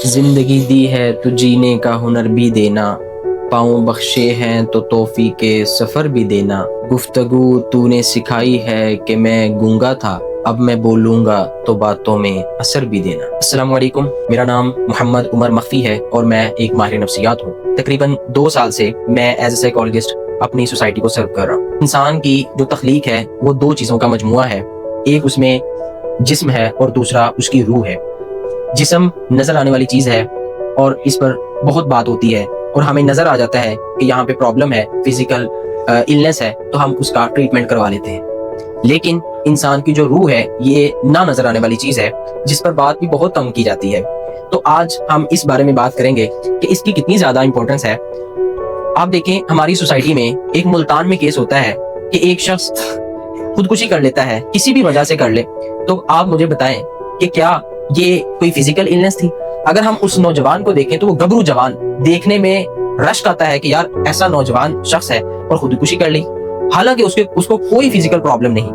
जिंदगी दी है तो जीने का हुनर भी देना, पाँव बख्शे हैं तो तौफीक के सफ़र भी देना, गुफ्तगू तूने सिखाई है कि मैं गूंगा था, अब मैं बोलूँगा तो बातों में असर भी देना। अस्सलाम वालेकुम, मेरा नाम मोहम्मद उमर मख्फी है और मैं एक माहिर नफ्सियात हूँ। तकरीबन 2 साल से मैं एज ए साइकोलॉजिस्ट अपनी सोसाइटी को सर्व कर रहा हूँ। इंसान की जो तख्लीक है वो 2 चीज़ों का मजमुआ है, एक उसमें जिस्म है और दूसरा उसकी रूह है। जिस्म नज़र आने वाली चीज़ है और इस पर बहुत बात होती है और हमें नज़र आ जाता है कि यहाँ पे प्रॉब्लम है, फिजिकल इलनेस है, तो हम उसका ट्रीटमेंट करवा लेते हैं। लेकिन इंसान की जो रूह है ये ना नज़र आने वाली चीज़ है जिस पर बात भी बहुत कम की जाती है। तो आज हम इस बारे में बात करेंगे कि इसकी कितनी ज़्यादा इंपॉर्टेंस है। आप देखें, हमारी सोसाइटी में एक मुल्तान में केस होता है कि एक शख्स खुदकुशी कर लेता है, किसी भी वजह से कर ले, तो आप मुझे बताएं कि क्या ये कोई फिजिकल इलनेस थी? अगर हम उस नौजवान को देखें तो वो गबरू जवान, देखने में रश्क आता है कि यार ऐसा नौजवान शख्स है और खुदकुशी कर ली, हालांकि उसको कोई फिजिकल प्रॉब्लम नहीं।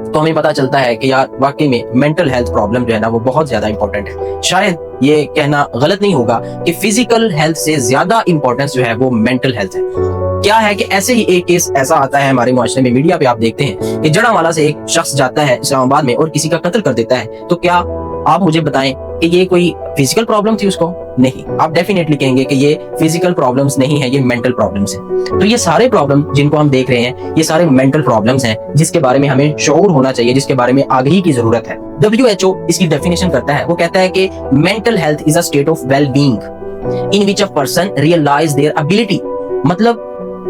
तो हमें पता चलता है कि यार वाकई में मेंटल हेल्थ प्रॉब्लम जो है ना वो बहुत ज्यादा इंपॉर्टेंट है। शायद ये कहना गलत नहीं होगा कि फिजिकल हेल्थ से ज्यादा इंपॉर्टेंस जो है वो मेंटल हेल्थ है। क्या है कि ऐसे ही एक केस ऐसा आता है हमारे मुआशरे में, मीडिया पे आप देखते हैं कि जड़ावाला से एक शख्स जाता है इस्लामाबाद में और किसी का कत्ल कर देता है। तो क्या आप मुझे बताएं कि ये कोई फिजिकल प्रॉब्लम थी उसको? नहीं। आप डेफिनेटली कहेंगे कि ये फिजिकल प्रॉब्लम्स नहीं है, ये मेंटल प्रॉब्लम्स हैं। तो ये सारे प्रॉब्लम जिनको हम देख रहे हैं ये सारे मेंटल प्रॉब्लम्स हैं जिसके बारे में हमें शऊर होना चाहिए, जिसके बारे में आगाही की जरूरत है। WHO इसकी डेफिनेशन करता है, वो कहता है कि mental health is a state of well being in which a person realize their ability. मतलब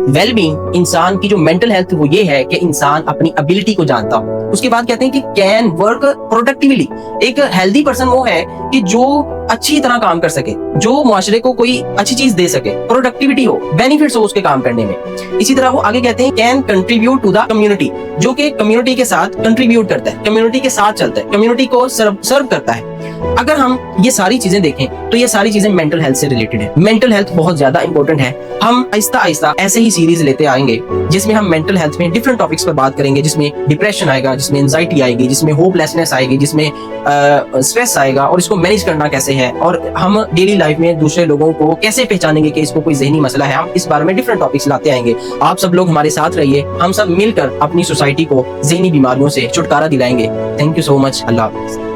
वेल बीइंग, इंसान की जो मेंटल हेल्थ वो ये है कि इंसान अपनी एबिलिटी को जानता हो। उसके बाद कहते हैं कि कैन वर्क प्रोडक्टिवली। एक हेल्दी पर्सन वो है कि जो अच्छी तरह काम कर सके, जो मुआशरे को कोई अच्छी चीज दे सके, प्रोडक्टिविटी हो, बेनिफिट्स हो उसके काम करने में। इसी तरह वो आगे कहते हैं can contribute to the community, जो कि कम्युनिटी के साथ कंट्रीब्यूट करता है, कम्युनिटी के साथ चलता है, कम्युनिटी को सर्व करता है। अगर हम ये सारी चीजें देखें तो ये सारी चीजें मेंटल हेल्थ से रिलेटेड है। मेंटल हेल्थ बहुत ज्यादा इंपॉर्टेंट है। हम आहिस्ता आहिस्ता ऐसे ही सीरीज लेते आएंगे जिसमें हम मेंटल हेल्थ में डिफरेंट टॉपिक्स पर बात करेंगे, जिसमें डिप्रेशन आएगा, जिसमें एंजाइटी आएगी, जिसमें होपलेसनेस आएगी, जिसमें स्ट्रेस आएगा और इसको मैनेज करना कैसे है, और हम डेली लाइफ में दूसरे लोगों को कैसे पहचानेंगे कि इसको कोई ज़हनी मसला है। हम इस बारे में डिफरेंट टॉपिक्स लाते आएंगे। आप सब लोग हमारे साथ रहिए, हम सब मिलकर अपनी सोसाइटी को ज़हनी बीमारियों से छुटकारा दिलाएंगे। Thank you so much. अल्लाह हाफ़िज़।